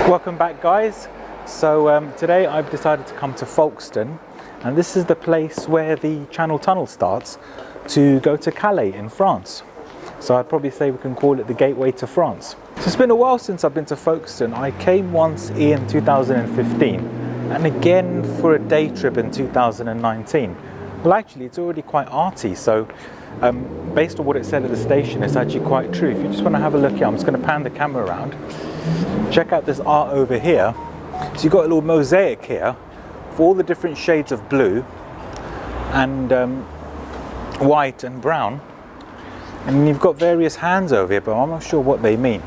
Welcome back, guys. So today I've decided to come to Folkestone, and this is the place where the Channel Tunnel starts to go to Calais in France. So I'd probably say we can call it the gateway to France. So it's been a while since I've been to Folkestone. I came once in 2015 and again for a day trip in 2019. Well, actually it's already quite arty, so based on what it said at the station, it's actually quite true. If you just want to have a look here, I'm just going to pan the camera around. Check out this art over here. So you've got a little mosaic here for all the different shades of blue and white and brown, and you've got various hands over here, but I'm not sure what they mean.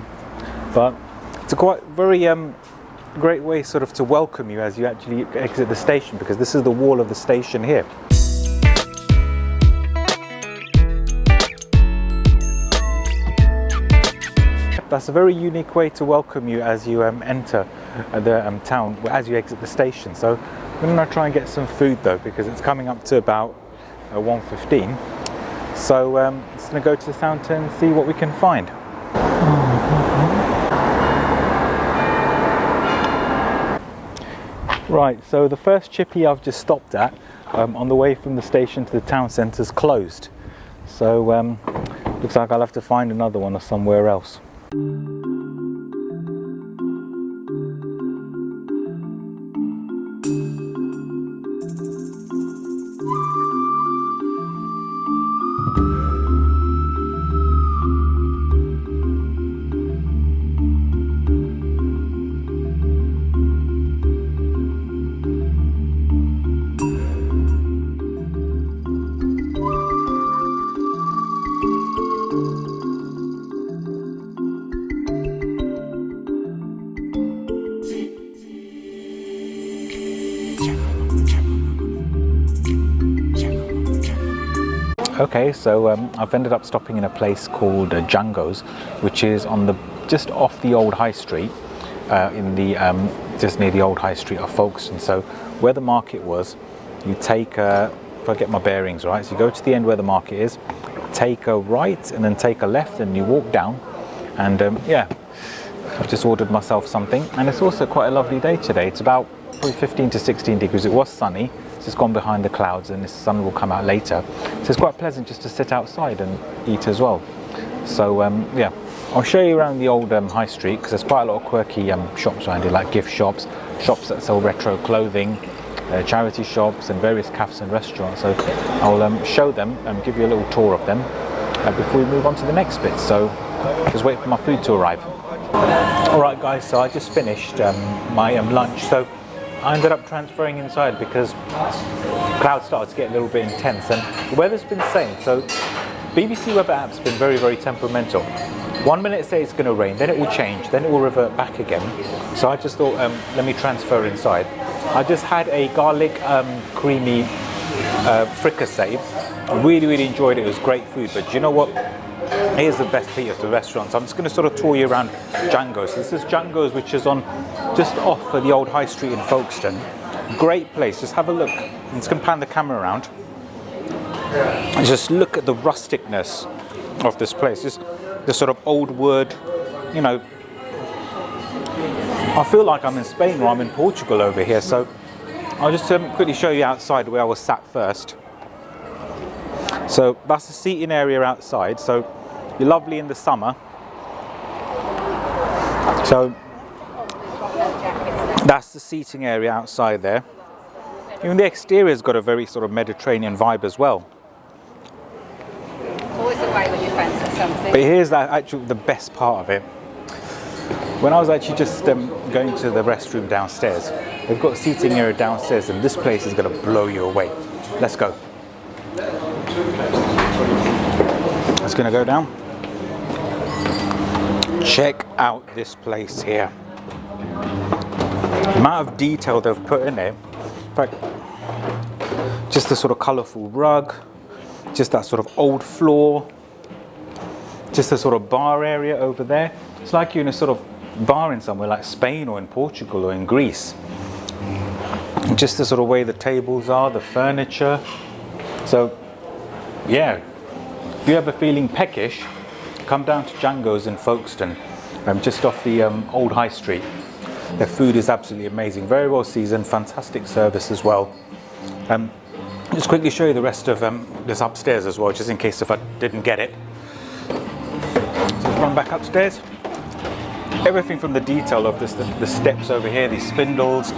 But it's a quite very great way sort of to welcome you as you actually exit the station, because this is the wall of the station here. That's a very unique way to welcome you as you enter the town, as you exit the station. So I'm going to try and get some food though, because it's coming up to about 1:15. So just going to go to the fountain and see what we can find. Right, so the first chippy I've just stopped at on the way from the station to the town centre is closed. So looks like I'll have to find another one or somewhere else. Okay, so I've ended up stopping in a place called Jango's, which is on the just off the old high street, in the just near the old high street of Folkestone. So where the market was, you take if I get my bearings right, so you go to the end where the market is, take a right and then take a left, and you walk down. And yeah, I've just ordered myself something, and it's also quite a lovely day today. It's about probably 15 to 16 degrees. It was sunny. It's just gone behind the clouds, and the sun will come out later. So it's quite pleasant just to sit outside and eat as well. So yeah, I'll show you around the old high street, because there's quite a lot of quirky shops around here, like gift shops, shops that sell retro clothing, charity shops, and various cafes and restaurants. So I'll show them and give you a little tour of them before we move on to the next bit. So just wait for my food to arrive. Alright guys, so I just finished my lunch. So I ended up transferring inside because clouds started to get a little bit intense, and the weather's been the same. So BBC weather app's been very, very temperamental. 1 minute it says it's going to rain, then it will change, then it will revert back again. So I just thought, let me transfer inside. I just had a garlic creamy fricassee. I really, really enjoyed it. It was great food, but you know what? Here's the best bit of the restaurant. So I'm just going to sort of tour you around Jango's. So this is Jango's, which is on just off of the old high street in Folkestone. Great place. Just have a look. I'm just going to pan the camera around and just look at the rusticness of this place. Just the sort of old wood, you know. I feel like I'm in Spain or I'm in Portugal over here. So I'll just quickly show you outside where I was sat first. So that's the seating area outside. So you're lovely in the summer. So that's the seating area outside there. Even the exterior's got a very sort of Mediterranean vibe as well. It's always the way when you fancy something. But here's the best part of it. When I was actually just going to the restroom downstairs, they've got a seating area downstairs, and this place is going to blow you away. Let's go. It's going to go down. Check out this place here. The amount of detail they've put in there. In fact, just the sort of colourful rug, just that sort of old floor, just the sort of bar area over there. It's like you're in a sort of bar in somewhere like Spain or in Portugal or in Greece. And just the sort of way the tables are, the furniture. So yeah, if you're ever feeling peckish, come down to Jango's in Folkestone, just off the old high street. Their food is absolutely amazing, very well seasoned, fantastic service as well. Just quickly show you the rest of this upstairs as well, just in case if I didn't get it. So let's run back upstairs. Everything from the detail of this, the steps over here, these spindles.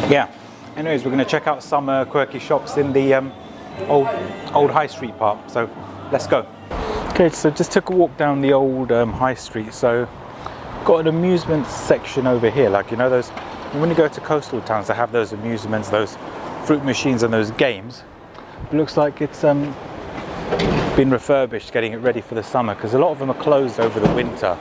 Yeah, anyways, we're going to check out some quirky shops in the old high street part, so let's go. Okay, so just took a walk down the old high street. So got an amusement section over here, like, you know, those when you go to coastal towns, they have those amusements, those fruit machines and those games. It looks like it's been refurbished, getting it ready for the summer, because a lot of them are closed over the winter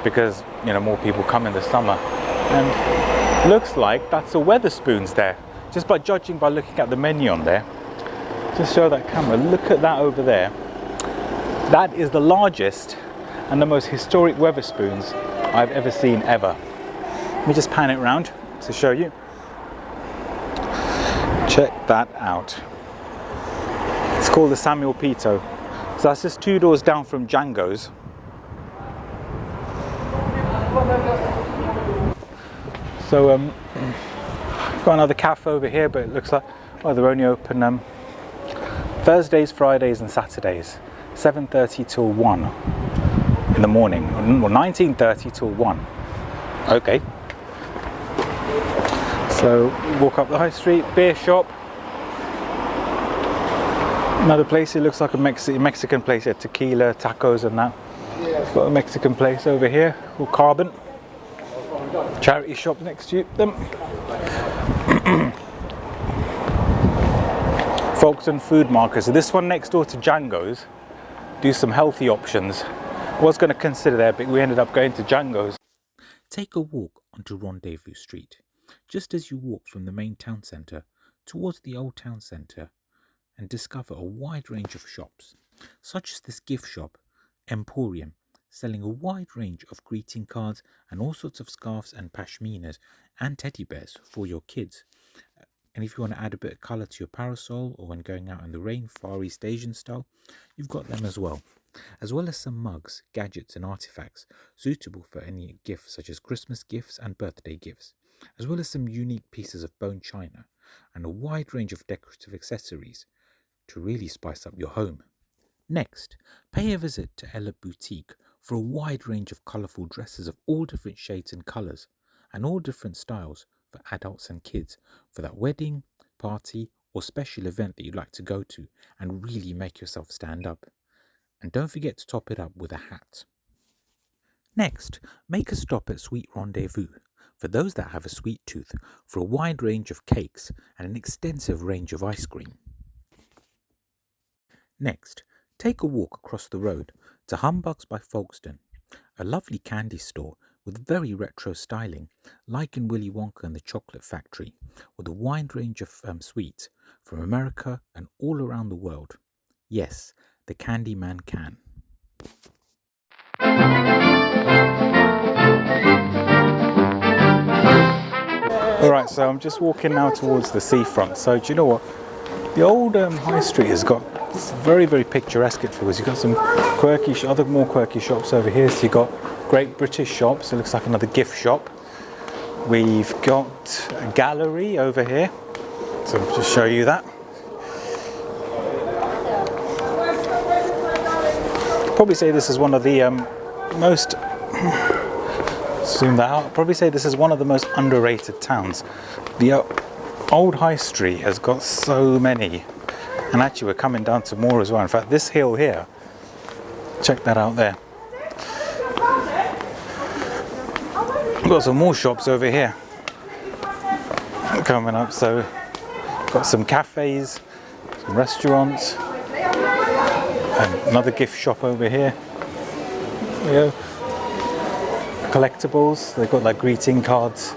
because, you know, more people come in the summer. And looks like that's a Wetherspoons there, just by judging by looking at the menu on there. Just show that camera, look at that over there. That is the largest and the most historic Wetherspoons I've ever seen ever. Let me just pan it around to show you. Check that out. It's called the Samuel Pito. So that's just 2 doors down from Jango's. So got another cafe over here, but it looks like, well, they're only open Thursdays, Fridays and Saturdays, 7:30 till 1 in the morning, or 19:30 till 1. Okay. So walk up the high street, beer shop. Another place, it looks like a Mexican place here, tequila, tacos and that. It's got a Mexican place over here called Carbon. Charity shop next to them. Folkestone Food Market. So this one next door to Jango's. Do some healthy options. I was going to consider there, but we ended up going to Jango's. Take a walk onto Rendezvous Street, just as you walk from the main town centre towards the old town centre, and discover a wide range of shops, such as this gift shop, Emporium, selling a wide range of greeting cards and all sorts of scarves and pashminas and teddy bears for your kids. And if you want to add a bit of colour to your parasol, or when going out in the rain, Far East Asian style, you've got them as well as some mugs, gadgets and artifacts suitable for any gift, such as Christmas gifts and birthday gifts, as well as some unique pieces of bone china and a wide range of decorative accessories to really spice up your home. Next, pay a visit to Ella Boutique for a wide range of colourful dresses of all different shades and colours, and all different styles for adults and kids, for that wedding, party or special event that you'd like to go to and really make yourself stand up. And don't forget to top it up with a hat. Next, make a stop at Sweet Rendezvous for those that have a sweet tooth, for a wide range of cakes and an extensive range of ice cream. Next, take a walk across the road to Humbugs by Folkestone, a lovely candy store with very retro styling, like in Willy Wonka and the Chocolate Factory, with a wide range of sweets from America and all around the world. Yes, the Candy Man can. Alright, so I'm just walking now towards the seafront. So do you know what? The old high street has got very, very picturesque it feels. You've got some quirky, other more quirky shops over here. So you've got Great British shops. It looks like another gift shop. We've got a gallery over here. So I'll just show you that. Probably say this is one of the most zoom that out. Probably say this is one of the most underrated towns. The old high street has got so many, and actually we're coming down to more as well. In fact, this hill here, check that out there. We've got some more shops over here coming up. So got some cafes, some restaurants. And another gift shop over here. There you go. Collectibles. They've got like greeting cards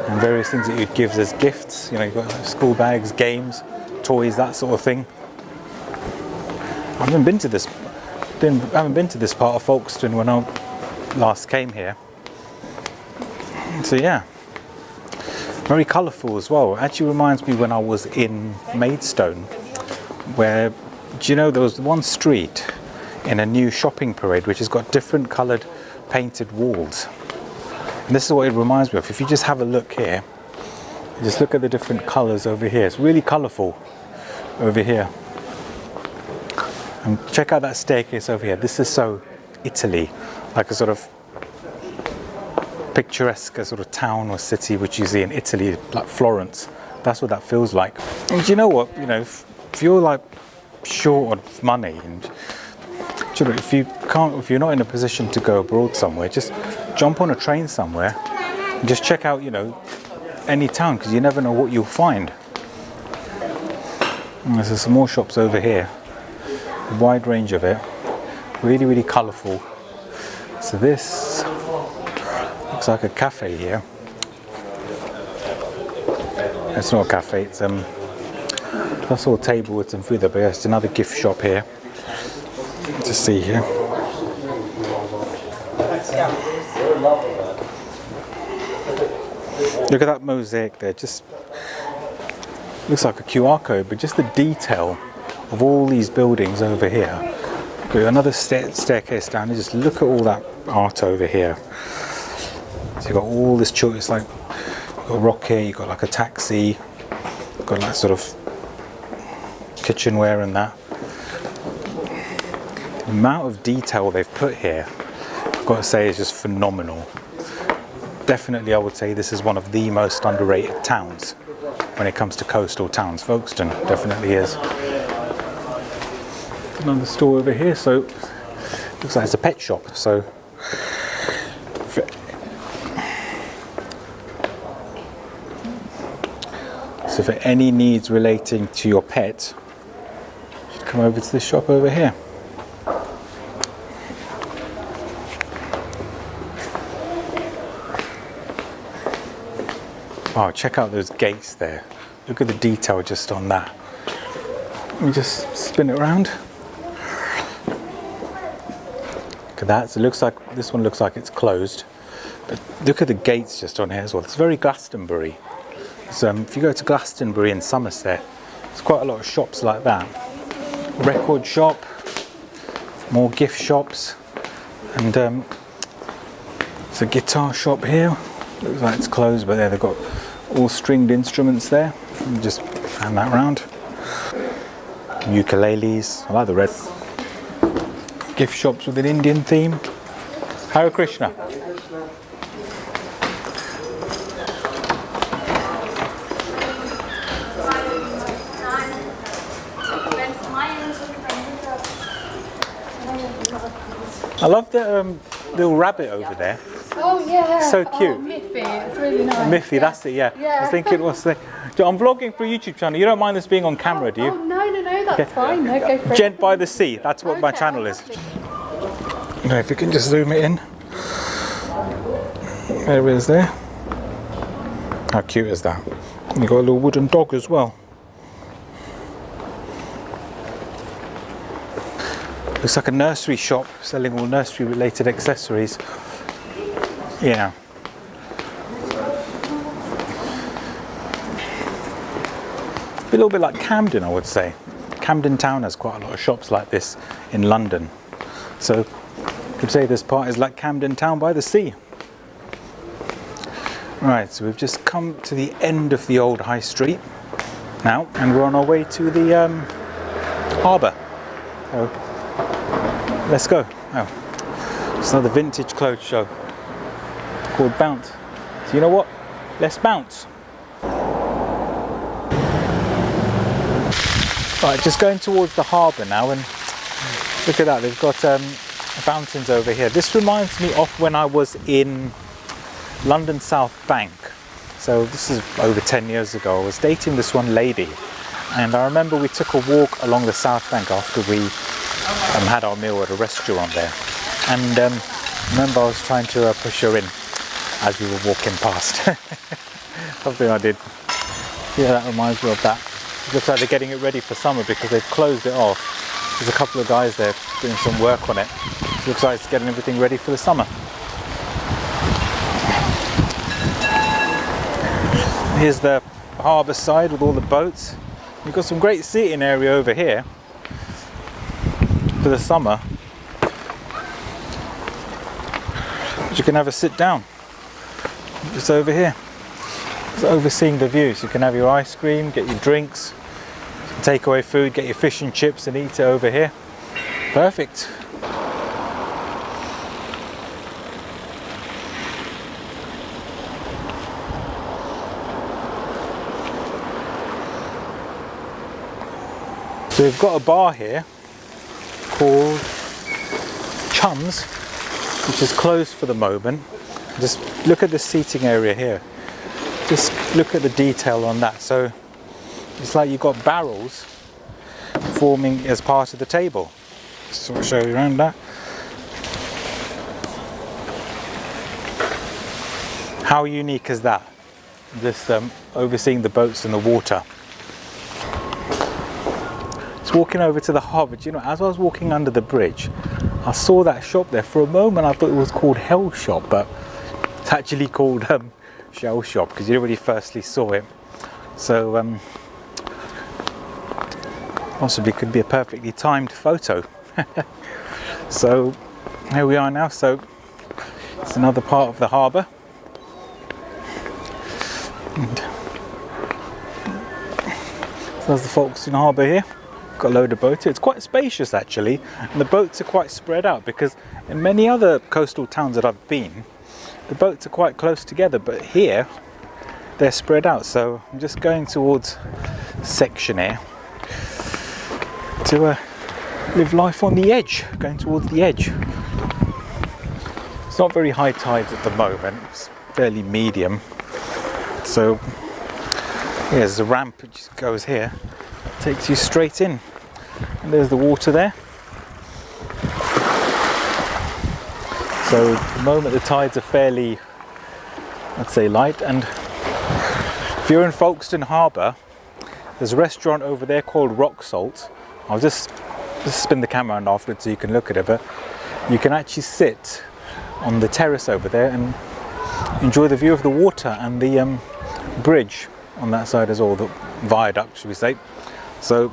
and various things that you'd give as gifts. You know, you've got like school bags, games, toys, that sort of thing. I haven't been to this part of Folkestone when I last came here. So yeah, very colourful as well. It actually reminds me when I was in Maidstone, where, do you know, there was one street in a new shopping parade which has got different coloured painted walls. And this is what it reminds me of. If you just have a look here, just look at the different colours over here. It's really colourful over here. And check out that staircase over here. This is so Italy, like a sort of picturesque sort of town or city which you see in Italy, like Florence. That's what that feels like. And do you know what? You know, if you're like short of money, and if you're not in a position to go abroad somewhere, just jump on a train somewhere and just check out, you know, any town, because you never know what you'll find. And there's some more shops over here, a wide range of it, really, really colourful. So this looks like a cafe here. It's not a cafe, it's that's all table with some food there, but yeah, it's another gift shop here to see here. Look at that mosaic there, just looks like a QR code, but just the detail of all these buildings over here. Got another staircase down, and just look at all that art over here. So you've got all this choice, like you've got a rock here, you've got like a taxi, you've got like sort of kitchenware and that. The amount of detail they've put here, I've got to say, is just phenomenal. Definitely, I would say this is one of the most underrated towns when it comes to coastal towns. Folkestone definitely is. Another store over here, so looks like it's a pet shop. So for any needs relating to your pet, you should come over to this shop over here. Wow, check out those gates there. Look at the detail just on that. Let me just spin it around. Look at that. So it looks like this one looks like it's closed. But look at the gates just on here as well. It's very Glastonbury. So if you go to Glastonbury in Somerset, there's quite a lot of shops like that. Record shop, more gift shops, and there's a guitar shop here. Looks like it's closed, but there they've got all stringed instruments there. Just hand that round. Ukuleles, I like the red. Gift shops with an Indian theme. Hare Krishna. I love the little rabbit over there. Oh yeah. So cute. Oh, Miffy, it's really nice. Miffy, that's it, yeah. I was thinking, what's the... I'm vlogging for a YouTube channel. You don't mind this being on camera, do you? Oh, no, that's fine. No, go for it. Gent by the Sea, that's what my channel is. Now, if you can just zoom it in. There it is there. How cute is that? And you've got a little wooden dog as well. Looks like a nursery shop selling all nursery related accessories. Yeah. A little bit like Camden, I would say. Camden Town has quite a lot of shops like this in London. So you could say this part is like Camden Town by the sea. Right, so we've just come to the end of the old high street now, and we're on our way to the harbour. So let's go. Oh, it's another vintage clothes show called Bounce. So you know what? Let's bounce. Right, just going towards the harbour now, and look at that, they've got fountains over here. This reminds me of when I was in London South Bank. So this is over 10 years ago. I was dating this one lady, and I remember we took a walk along the South Bank after we had our meal at a restaurant there. And remember I was trying to push her in as we were walking past. Something I did. Yeah, that reminds me of that. It looks like they're getting it ready for summer because they've closed it off. There's a couple of guys there doing some work on it. It looks like it's getting everything ready for the summer. Here's the harbour side with all the boats. You've got some great seating area over here for the summer. But you can have a sit down just over here. It's overseeing the views. You can have your ice cream, get your drinks, take away food, get your fish and chips and eat it over here. Perfect. So we've got a bar here called Chums, which is closed for the moment. Just look at the seating area here. Just look at the detail on that. So it's like you've got barrels forming as part of the table. So I'll show you around that. How unique is that? Just overseeing the boats in the water. Walking over to the harbour, do you know, as I was walking under the bridge, I saw that shop there. For a moment I thought it was called Hell Shop, but it's actually called Shell Shop, because you already firstly saw it. So possibly could be a perfectly timed photo. So here we are now. So it's another part of the harbour. And so there's the Folkestone Harbour here. Got a load of boats. It's quite spacious actually, and the boats are quite spread out, because in many other coastal towns that I've been, the boats are quite close together, but here they're spread out. So I'm just going towards section here to live life on the edge, going towards the edge. It's not very high tides at the moment, it's fairly medium. So yeah, there's a ramp which goes here, takes you straight in, and there's the water there. So at the moment the tides are fairly, I'd say, light. And if you're in Folkestone Harbour, there's a restaurant over there called Rock Salt. I'll just spin the camera around afterwards so you can look at it, but you can actually sit on the terrace over there and enjoy the view of the water and the bridge on that side as well, the viaduct should we say. So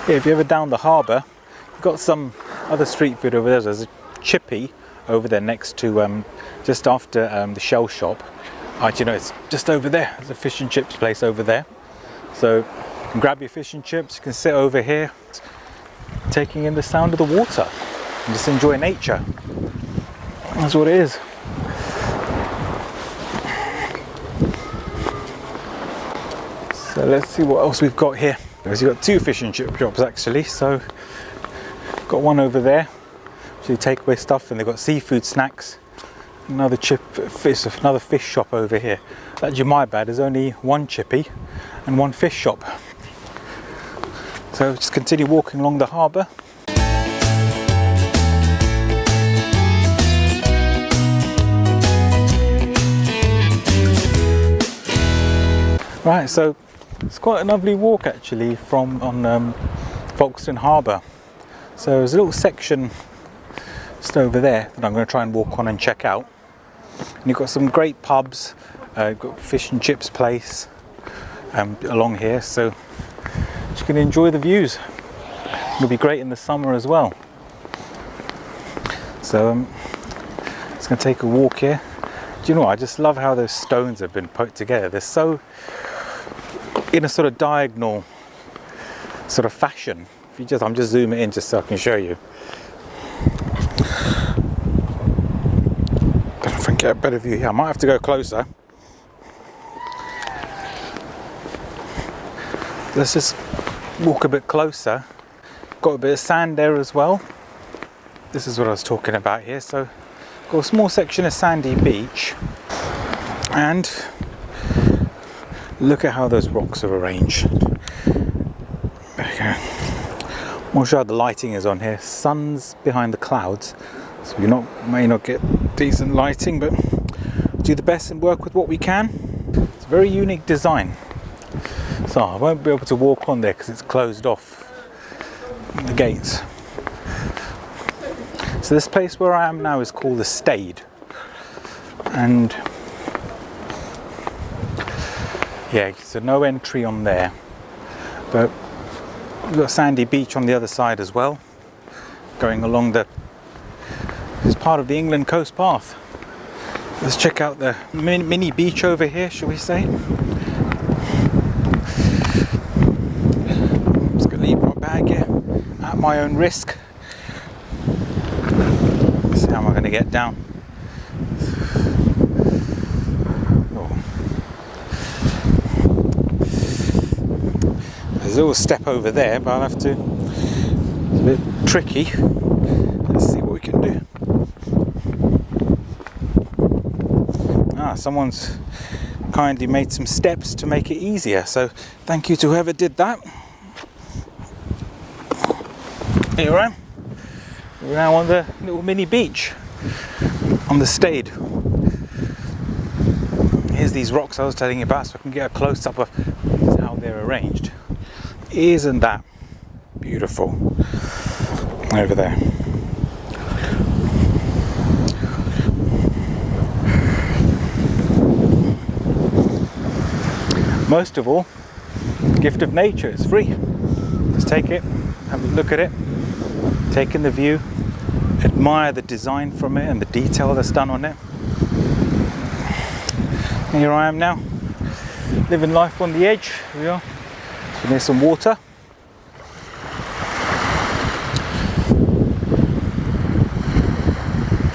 yeah, if you're ever down the harbour, you've got some other street food over there. There's a chippy over there next to just after the Shell Shop. You know, it's just over there. There's a fish and chips place over there. So you can grab your fish and chips, you can sit over here taking in the sound of the water and just enjoy nature. That's what it is. So let's see what else we've got here. We've got two fish and chip shops actually. So got one over there, so you take away stuff, and they've got seafood snacks. Another fish shop over here. Actually, my bad, there's only one chippy and one fish shop. So just continue walking along the harbour. Right, so it's quite a lovely walk actually from Folkestone Harbour. So there's a little section just over there that I'm going to try and walk on and check out. And you've got some great pubs, you've got fish and chips place along here, so you can enjoy the views. It'll be great in the summer as well. So just going to take a walk here. Do you know what? I just love how those stones have been put together. They're so in a sort of diagonal sort of fashion. If I'm just zooming in just so I can show you. I don't think I get a better view here. I might have to go closer. Let's just walk a bit closer. Got a bit of sand there as well. This is what I was talking about here. So got a small section of sandy beach, and look at how those rocks are arranged. There you go. I'm not sure how the lighting is on here. Sun's behind the clouds, so we may not get decent lighting, but do the best and work with what we can. It's a very unique design. So I won't be able to walk on there because it's closed off the gates. So this place where I am now is called the Stade, and Yeah, so no entry on there, but we've got sandy beach on the other side as well, going along the, it's part of the England Coast Path. Let's check out the mini beach over here, shall we say. I'm just going to leave my bag here at my own risk. Let's see how am I going to get down. There's a little step over there, but I'll have to, it's a bit tricky. Let's see what we can do. Someone's kindly made some steps to make it easier, so thank you to whoever did that. Here I am. We're now on the little mini beach on the Stade. Here's these rocks I was telling you about, so I can get a close-up of how they're arranged. Isn't that beautiful over there? Most of all, gift of nature, it's free. Just take it, have a look at it, take in the view, admire the design from it and the detail that's done on it. Here I am now, living life on the edge. Here we are, so near some water.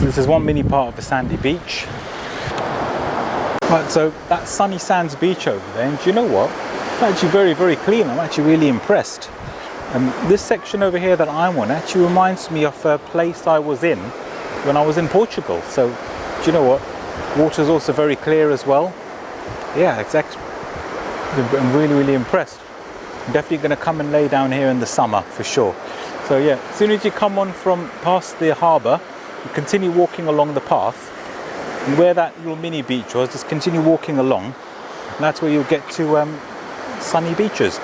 This is one mini part of the sandy beach. Right, so that's Sunny Sands Beach over there, and do you know what? It's actually very, very clean. I'm actually really impressed. This section over here that I'm on actually reminds me of a place I was in when I was in Portugal. So, do you know what? Water's also very clear as well. Yeah, exactly. I'm really, really impressed. I'm definitely going to come and lay down here in the summer for sure. So yeah, as soon as you come on from past the harbour, you continue walking along the path. And where that little mini beach was, just continue walking along, and that's where you'll get to sunny beaches.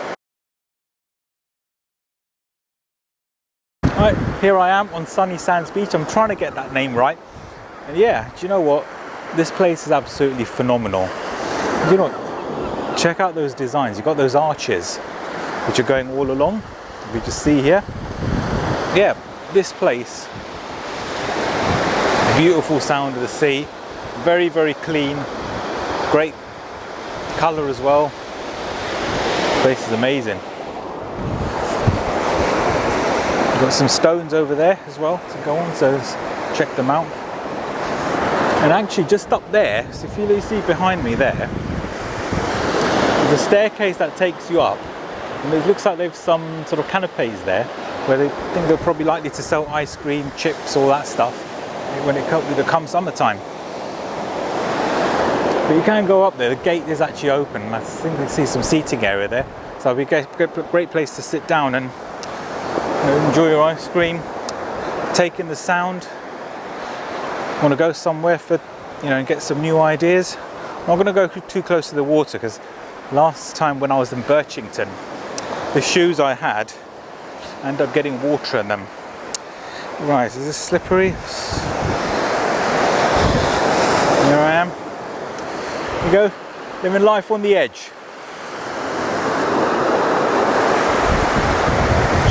Right, here I am on Sunny Sands Beach. I'm trying to get that name right. And yeah, do you know what? This place is absolutely phenomenal. You know what? Check out those designs. You've got those arches which are going all along. If you just see here. Yeah, this place. Beautiful sound of the sea. Very, very clean, great colour as well. The place is amazing. We've got some stones over there as well to go on, so let's check them out. And actually just up there, so if you see behind me there, there's a staircase that takes you up, and it looks like they've some sort of canapes there, where they think they're probably likely to sell ice cream, chips, all that stuff when it comes summertime. But you can go up there, the gate is actually open, and I think you can see some seating area there. So it'll be a great place to sit down and enjoy your ice cream, take in the sound. Want to go somewhere for, and get some new ideas. I'm not going to go too close to the water, because last time when I was in Birchington, the shoes I had ended up getting water in them. Right, is this slippery? Here I am. Here we go, living life on the edge.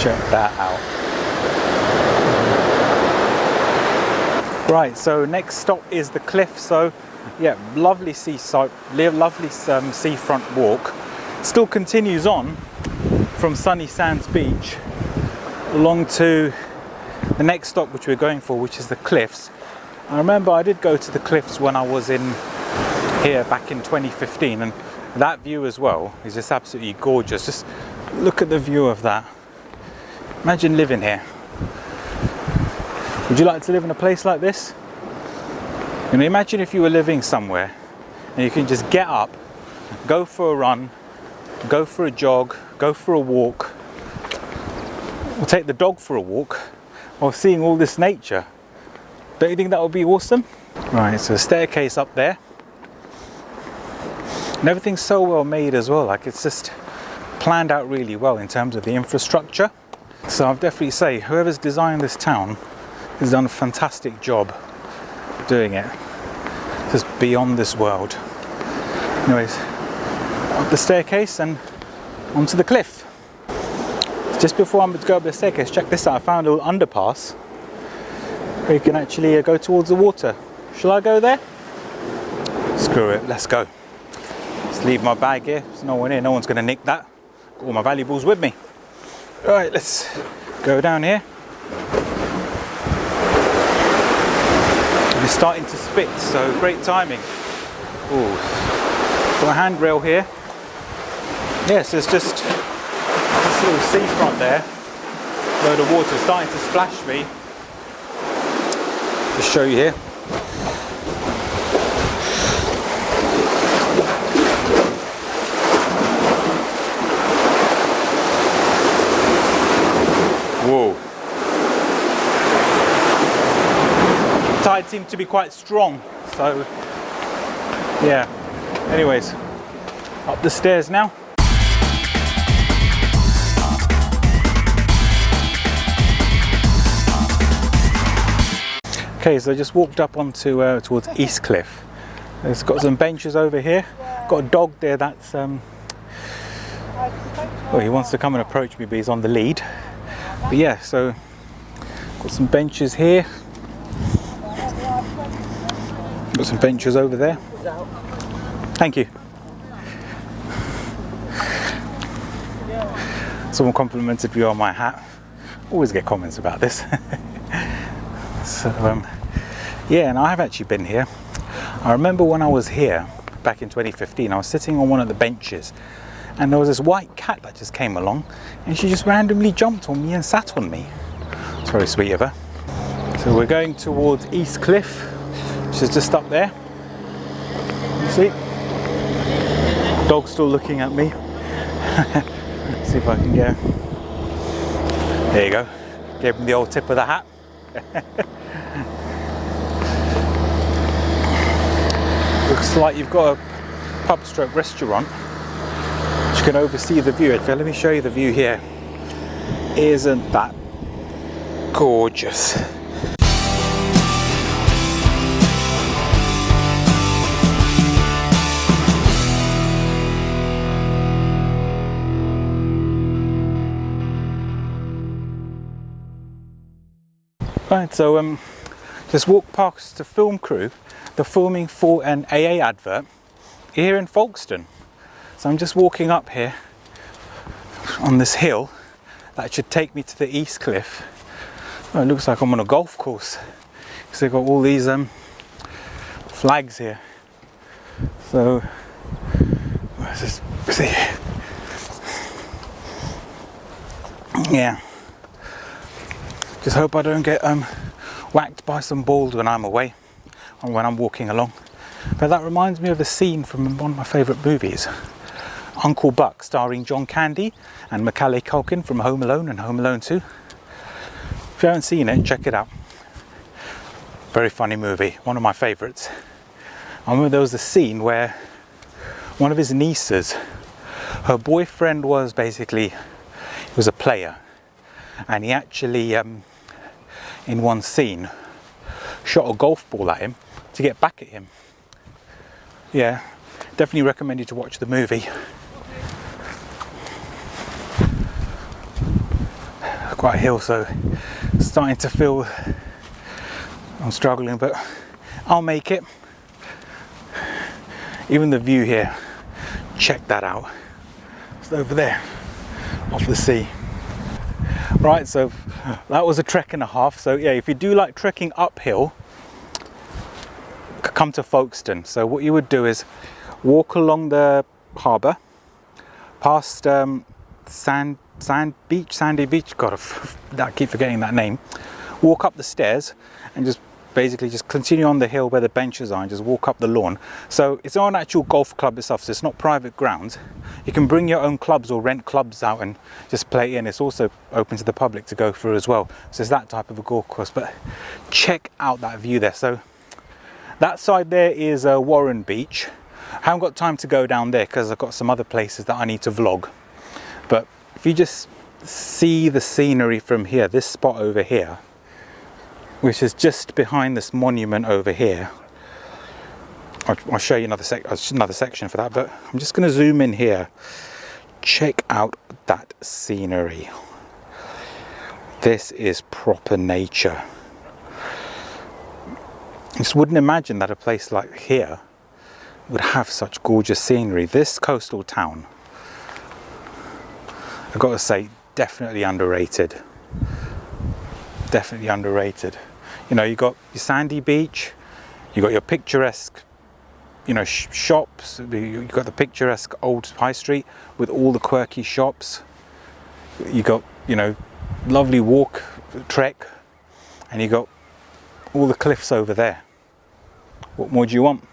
Check that out. Right, so next stop is the cliff. So yeah, lovely seaside, lovely seafront walk. Still continues on from Sunny Sands Beach along to the next stop which we're going for, which is the cliffs. I remember I did go to the cliffs when I was in here back in 2015, and that view as well is just absolutely gorgeous. Just look at the view of that. Imagine living here. Would you like to live in a place like this? Imagine if you were living somewhere and you can just get up, go for a run, go for a jog, go for a walk, or take the dog for a walk, or seeing all this nature. Don't you think that would be awesome? Right, so a staircase up there. And everything's so well made as well, like it's just planned out really well in terms of the infrastructure. So I'll definitely say whoever's designed this town has done a fantastic job doing it. Just beyond this world. Anyways, up the staircase and onto the cliff. Just before I'm going to go up the staircase, check this out. I found a little underpass where you can actually go towards the water. Shall I go there? Screw it, let's go. Just leave my bag here. There's no one here, no one's going to nick that. Got all my valuables with me. Right, let's go down here. It's starting to spit, so great timing. Ooh. Got a handrail here. Yes, there's just this little seafront there. Load of water starting to splash me. Just show you here. Whoa. The tide seemed to be quite strong, so yeah. Anyways, up the stairs now. Okay, so I just walked up onto towards East Cliff. It's got some benches over here. Got a dog there that's well, he wants to come and approach me, but he's on the lead. But yeah, so got some benches here. Got some benches over there. Thank you. Someone complimented me on my hat. Always get comments about this. So yeah, and I have actually been here. I remember when I was here back in 2015, I was sitting on one of the benches and there was this white cat that just came along and she just randomly jumped on me and sat on me. It's very sweet of her. So we're going towards East Cliff, which is just up there. You see? Dog's still looking at me. Let's see if I can get. There you go. Gave him the old tip of the hat. Looks like you've got a pub stroke restaurant which can oversee the view. Let me show you the view here. Isn't that gorgeous? Right, so just walked past the film crew. They're filming for an AA advert here in Folkestone. So I'm just walking up here on this hill that should take me to the East Cliff. Oh, it looks like I'm on a golf course because they've got all these flags here. So let's just see. Yeah. Just hope I don't get whacked by some balls when I'm away or when I'm walking along. But that reminds me of a scene from one of my favourite movies, Uncle Buck, starring John Candy and Macaulay Culkin from Home Alone and Home Alone 2. If you haven't seen it, check it out. Very funny movie, one of my favourites. I remember there was a scene where one of his nieces, her boyfriend was basically, he was a player, and he actually in one scene shot a golf ball at him to get back at him. Yeah, definitely recommend you to watch the movie. Quite a hill, so starting to feel I'm struggling, but I'll make it. Even the view here, check that out. It's over there off the sea. Right, so that was a trek and a half. So yeah, if you do like trekking uphill, come to Folkestone. So what you would do is walk along the harbour, past Sandy Beach. God, I keep forgetting that name. Walk up the stairs and just basically just continue on the hill where the benches are and just walk up the lawn. So it's not an actual golf club itself, so it's not private grounds. You can bring your own clubs or rent clubs out and just play in. It's also open to the public to go through as well. So it's that type of a golf course, but check out that view there. So that side there is Warren Beach. I haven't got time to go down there because I've got some other places that I need to vlog. But if you just see the scenery from here, this spot over here, which is just behind this monument over here, I'll show you another section for that, but I'm just going to zoom in here. Check out that scenery. This is proper nature. I just wouldn't imagine that a place like here would have such gorgeous scenery. This coastal town, I've got to say, definitely underrated. Definitely underrated. You know, you got your sandy beach, you got your picturesque, you know, shops. You got the picturesque old high street with all the quirky shops. You got, you know, lovely trek, and you got all the cliffs over there. What more do you want?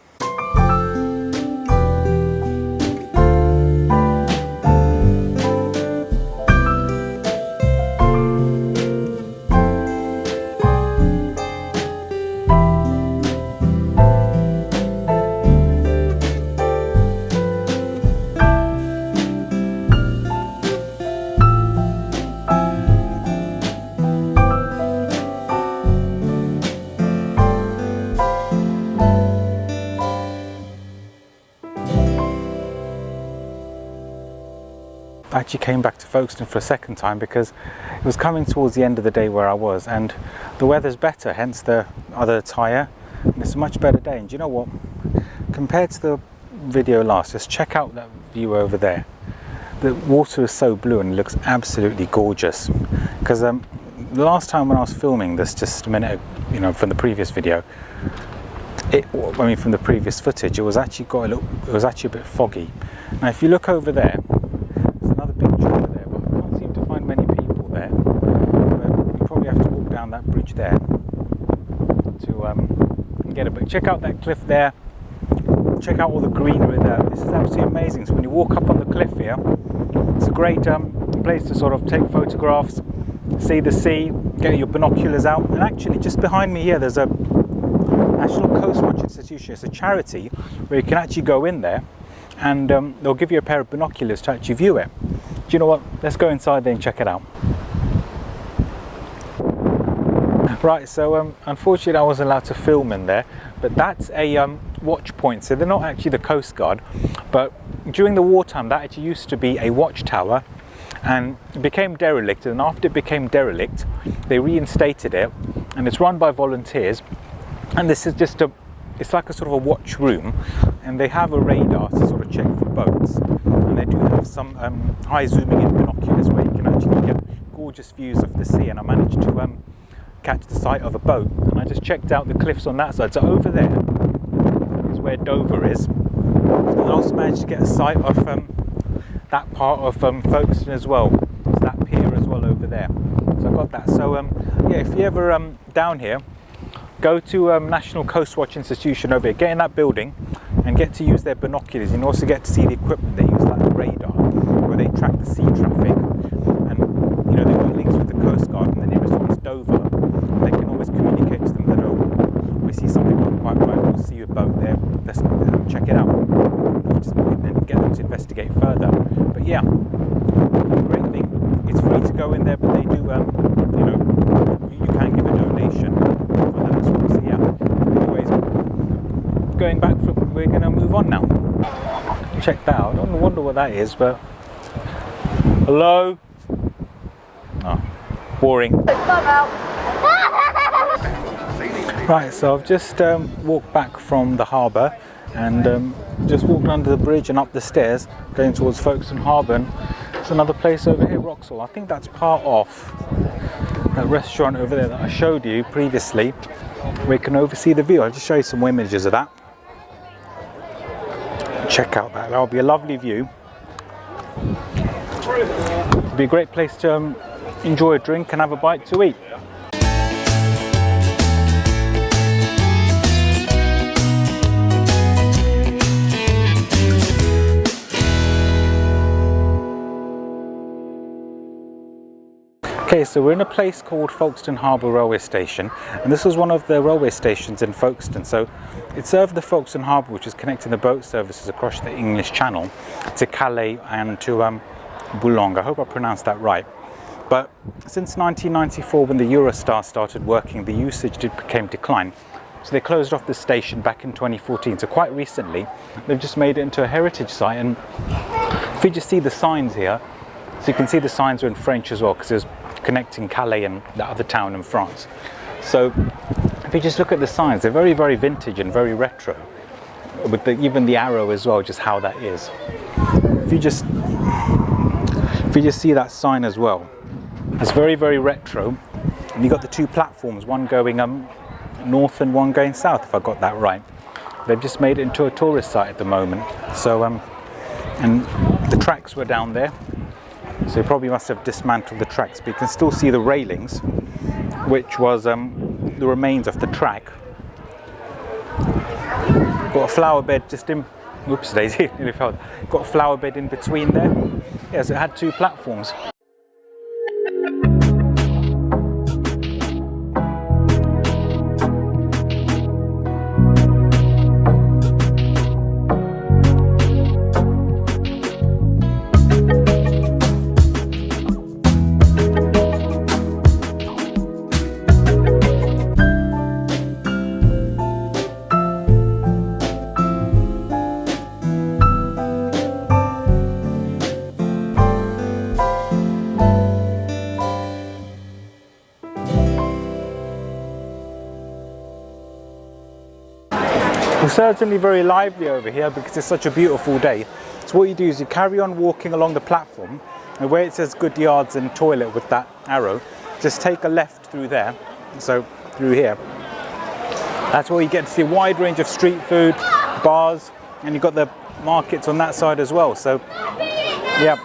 I actually came back to Folkestone for a second time because it was coming towards the end of the day where I was, and the weather's better, hence the other tyre, and it's a much better day. And do you know what, compared to the video last, just check out that view over there. The water is so blue and it looks absolutely gorgeous, because the last time when I was filming this, just a minute, you know, from the previous video, from the previous footage, it was actually a bit foggy. Now if you look over there, that bridge there to get a bit. Check out that cliff there, check out all the greenery there. This is absolutely amazing. So when you walk up on the cliff here, it's a great place to sort of take photographs, see the sea, get your binoculars out. And actually just behind me here there's a National Coastwatch institution. It's a charity where you can actually go in there and they'll give you a pair of binoculars to actually view it. Do you know what, let's go inside there and check it out. Right, so unfortunately I wasn't allowed to film in there, but that's a watch point. So they're not actually the Coast Guard, but during the wartime that actually used to be a watchtower, and it became derelict, and after it became derelict they reinstated it, and it's run by volunteers. And this is just it's like a sort of a watch room, and they have a radar to sort of check for boats, and they do have some high zooming in binoculars where you can actually get gorgeous views of the sea. And I managed to catch the sight of a boat, and I just checked out the cliffs on that side. So over there is where Dover is, and I also managed to get a sight of that part of Folkestone as well. There's that pier as well over there, so I got that. So yeah, if you ever down here, go to National Coastwatch institution over here, get in that building and get to use their binoculars. You can also get to see the equipment they use, like the radar, where they track the sea traffic, and you know, they've got links with the Coast Guard, and the nearest one's Dover. They can always communicate to them that, oh, we see something not quite right, we'll see a boat there, let's check it out, and then get them to investigate further. But yeah, the great thing, it's free to go in there, but they do, you know, you can give a donation for that as well. So yeah, anyways, going back, we're going to move on now. Check that out. I don't wonder what that is, but hello. Oh, boring. Right, so I've just walked back from the harbour, and just walked under the bridge and up the stairs going towards Folkestone Harbour. And there's another place over here, Roxall. I think that's part of that restaurant over there that I showed you previously, where you can oversee the view. I'll just show you some images of that. Check out that, that'll be a lovely view. It'll be a great place to enjoy a drink and have a bite to eat. Okay, so we're in a place called Folkestone Harbour Railway Station, and this was one of the railway stations in Folkestone. So it served the Folkestone Harbour, which is connecting the boat services across the English Channel to Calais and to Boulogne. I hope I pronounced that right. But since 1994, when the Eurostar started working, the usage became decline. So they closed off the station back in 2014. So quite recently, they've just made it into a heritage site. And if you just see the signs here, so you can see the signs are in French as well, because it's connecting Calais and that other town in France. So if you just look at the signs, they're very, very vintage and very retro. With even the arrow as well, just how that is. If you just see that sign as well, it's very, very retro. And you've got the two platforms, one going north and one going south, if I got that right. They've just made it into a tourist site at the moment. So and the tracks were down there, so you probably must have dismantled the tracks, but you can still see the railings, which was the remains of the track. Got a flower bed just in, oops daisy, nearly fell. Got a flower bed in between there. Yes, it had two platforms. It's certainly very lively over here because it's such a beautiful day. So what you do is you carry on walking along the platform, and where it says good yards and toilet with that arrow, just take a left through there, so through here. That's where you get to see a wide range of street food, bars, and you've got the markets on that side as well. So yeah,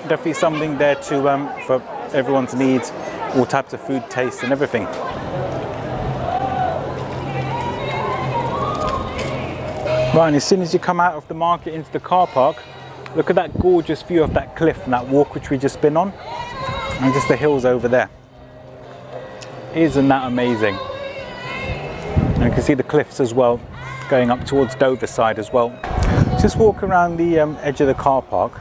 definitely something there to for everyone's needs, all types of food tastes and everything. Right, and as soon as you come out of the market into the car park, look at that gorgeous view of that cliff and that walk which we've just been on, and just the hills over there. Isn't that amazing? And you can see the cliffs as well, going up towards Dover side as well. Just walk around the edge of the car park,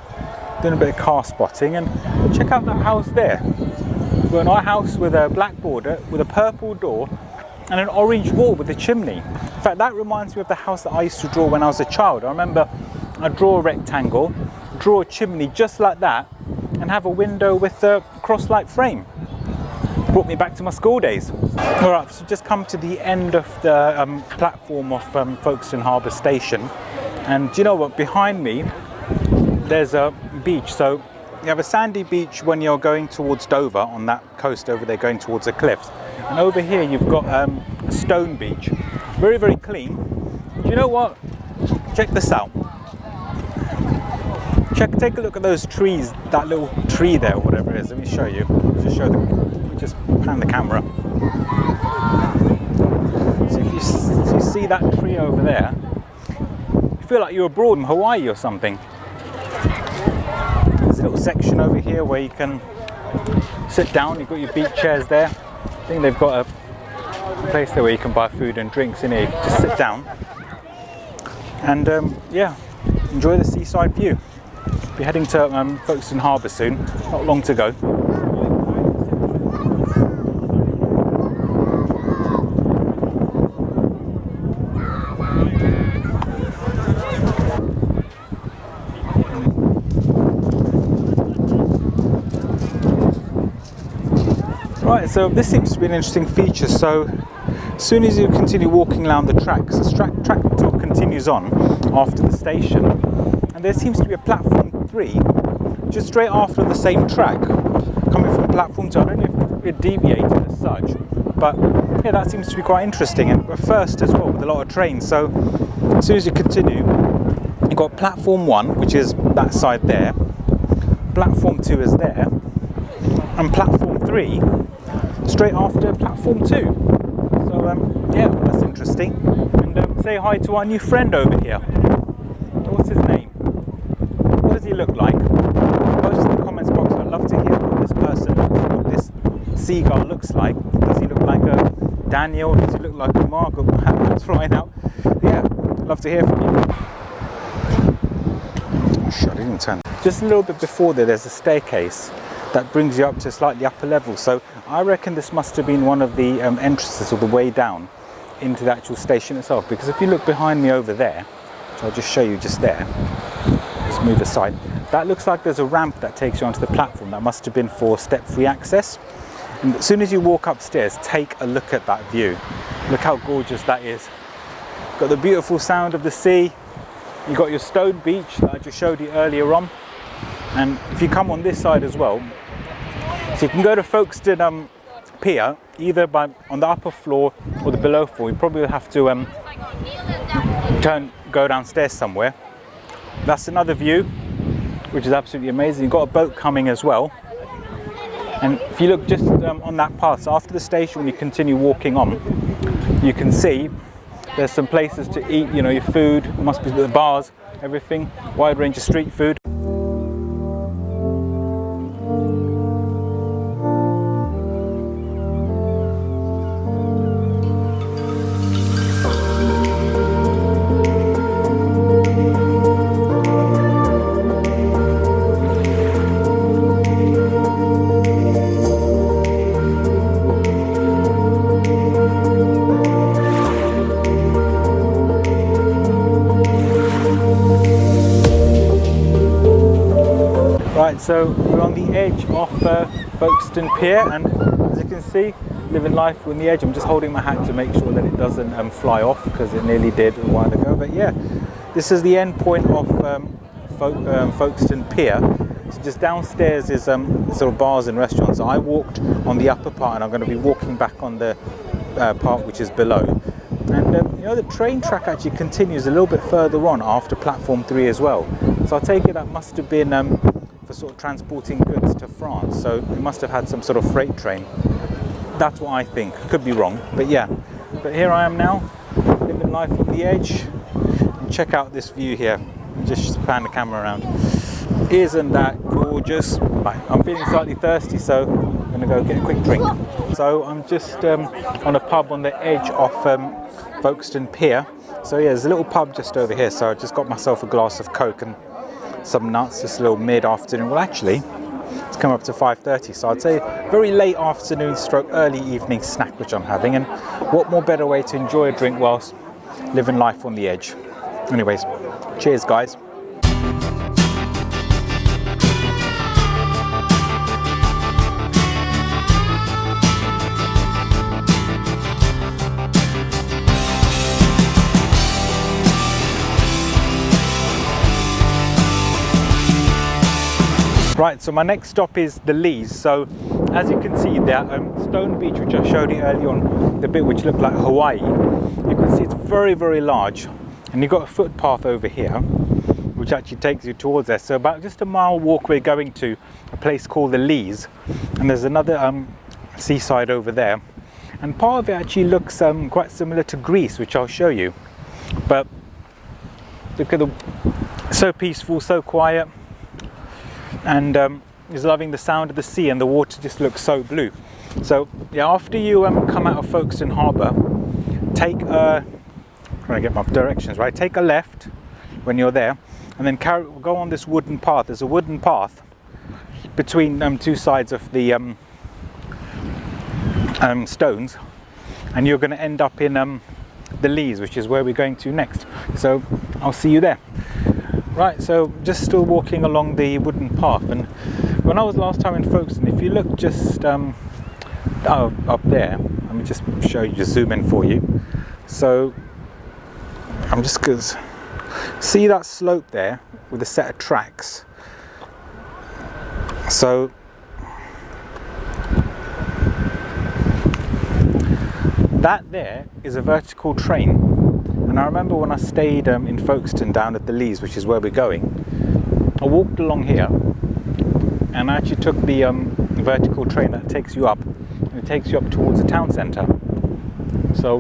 doing a bit of car spotting, and check out that house there. We've got our house with a black border, with a purple door, and an orange wall with a chimney. In fact, that reminds me of the house that I used to draw when I was a child. I remember I'd draw a rectangle, draw a chimney just like that, and have a window with a cross-like frame. Brought me back to my school days. All right, so just come to the end of the platform of Folkestone Harbour Station. And do you know what? Behind me, there's a beach. So you have a sandy beach when you're going towards Dover, on that coast over there, going towards the cliffs. And over here you've got a stone beach, very, very clean. Do you know what? Check this out. Take a look at those trees, that little tree there, or whatever it is. Let me show you. Just pan the camera. So if you see that tree over there, you feel like you're abroad in Hawaii or something. There's a little section over here where you can sit down. You've got your beach chairs there. I think they've got a place there where you can buy food and drinks in here. You can just sit down and yeah, enjoy the seaside view. Be heading to Folkestone Harbour soon, not long to go. Right, so this seems to be an interesting feature. So as soon as you continue walking along the tracks, the track sort of continues on after the station, and there seems to be a platform 3 just straight after the same track coming from platform 2. I don't know if it deviated as such, but yeah, that seems to be quite interesting, and a first as well with a lot of trains. So as soon as you continue, you've got platform 1, which is that side there, platform 2 is there, and platform 3 straight after platform 2. So yeah, that's interesting. And say hi to our new friend over here. What's his name? What does he look like? Post in the comments box. I'd love to hear what this person, what this seagull looks like. Does he look like a Daniel? Does he look like a Mark? Or that's flying out? Yeah, I'd love to hear from you. Oh, shit, I didn't turn. Just a little bit before there's a staircase that brings you up to a slightly upper level. So I reckon this must have been one of the entrances all the way down into the actual station itself, because if you look behind me over there, which I'll just show you just there, just move aside, that looks like there's a ramp that takes you onto the platform. That must have been for step-free access. And as soon as you walk upstairs, take a look at that view. Look how gorgeous that is. Got the beautiful sound of the sea. You've got your Stade beach that I just showed you earlier on. And if you come on this side as well, so you can go to Folkestone Pier either on the upper floor or the below floor. You probably will have to go downstairs somewhere. That's another view, which is absolutely amazing. You've got a boat coming as well. And if you look just on that path, so after the station, when you continue walking on, you can see there's some places to eat, you know, your food, must be the bars, everything, wide range of street food. Right, so we're on the edge of Folkestone Pier, and as you can see, living life on the edge. I'm just holding my hat to make sure that it doesn't fly off, because it nearly did a while ago. But yeah, this is the end point of Folkestone Pier. So just downstairs is sort of bars and restaurants. So I walked on the upper part, and I'm going to be walking back on the part which is below. And you know, the train track actually continues a little bit further on after platform 3 as well. So I take it that must have been for sort of transporting goods to France, so it must have had some sort of freight train. That's what I think, could be wrong, but yeah. But here I am now, living life on the edge, and check out this view here. Just pan the camera around. Isn't that gorgeous? Right, I'm feeling slightly thirsty, so I'm gonna go get a quick drink. So I'm just on a pub on the edge of Folkestone Pier. So yeah, there's a little pub just over here, so I just got myself a glass of Coke and some nuts, just a little mid-afternoon. Well, actually, it's come up to 5:30, so I'd say very late afternoon stroke early evening snack which I'm having. And what more better way to enjoy a drink whilst living life on the edge. Anyways, cheers guys. Right, so my next stop is the Leas. So as you can see there, Stone Beach, which I showed you earlier on, the bit which looked like Hawaii, you can see it's very, very large. And you've got a footpath over here, which actually takes you towards there. So about just a mile walk, we're going to a place called the Leas. And there's another seaside over there. And part of it actually looks quite similar to Greece, which I'll show you. But look at so peaceful, so quiet. And is loving the sound of the sea, and the water just looks so blue. So yeah, after you come out of Folkestone Harbour, take a, I'm trying to get my directions right, take a left when you're there, and then go on this wooden path. There's a wooden path between two sides of the stones, and you're going to end up in the Leas, which is where we're going to next. So I'll see you there. Right, so just still walking along the wooden path, and when I was last time in Folkestone, if you look just up there, let me just show you, just zoom in for you. So I'm just going to see that slope there with a set of tracks. So that there is a vertical train. And I remember when I stayed in Folkestone down at the Leas, which is where we're going, I walked along here and I actually took the vertical train that takes you up, and it takes you up towards the town centre. So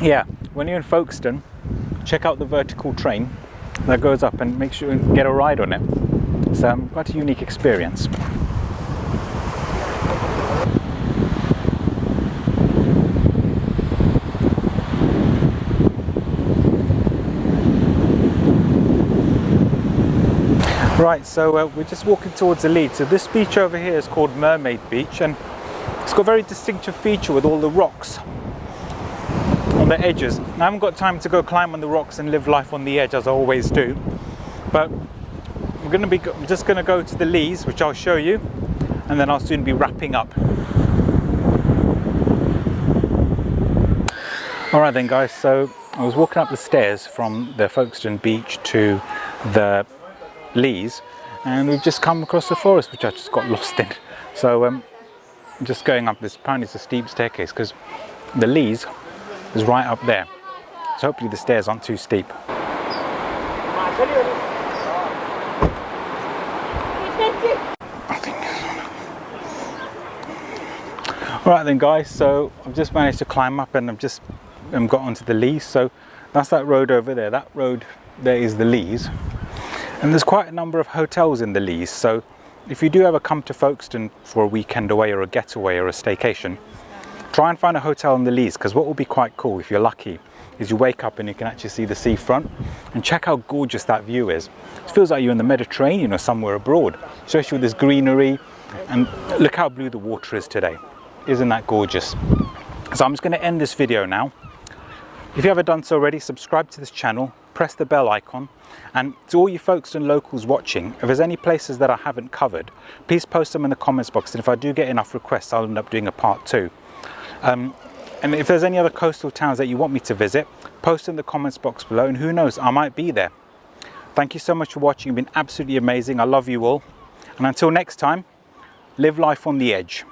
yeah, when you're in Folkestone, check out the vertical train that goes up, and make sure you get a ride on it. It's quite a unique experience. Right, so we're just walking towards the Leas. So this beach over here is called Mermaid Beach, and it's got a very distinctive feature with all the rocks on the edges. I haven't got time to go climb on the rocks and live life on the edge as I always do, but I'm just going to go to the Leas, which I'll show you, and then I'll soon be wrapping up. Alright then guys, so I was walking up the stairs from the Folkestone beach to the Leas, and we've just come across the forest, which I just got lost in. So I'm just going up this, apparently it's a steep staircase because the Leas is right up there. So hopefully the stairs aren't too steep. Alright then guys, so I've just managed to climb up and I've just got onto the Leas. So that's that road over there. That road there is the Leas. And there's quite a number of hotels in the Leas. So if you do ever come to Folkestone for a weekend away or a getaway or a staycation, try and find a hotel in the Leas, because what will be quite cool if you're lucky is you wake up and you can actually see the seafront and check how gorgeous that view is. It feels like you're in the Mediterranean or somewhere abroad, especially with this greenery, and look how blue the water is today. Isn't that gorgeous? So I'm just going to end this video now. If you haven't done so already, subscribe to this channel, press the bell icon, and to all you folks and locals watching, if there's any places that I haven't covered, please post them in the comments box, and if I do get enough requests, I'll end up doing a part 2. And if there's any other coastal towns that you want me to visit, post in the comments box below, and who knows, I might be there. Thank you so much for watching. You've been absolutely amazing. I love you all, and until next time, live life on the edge.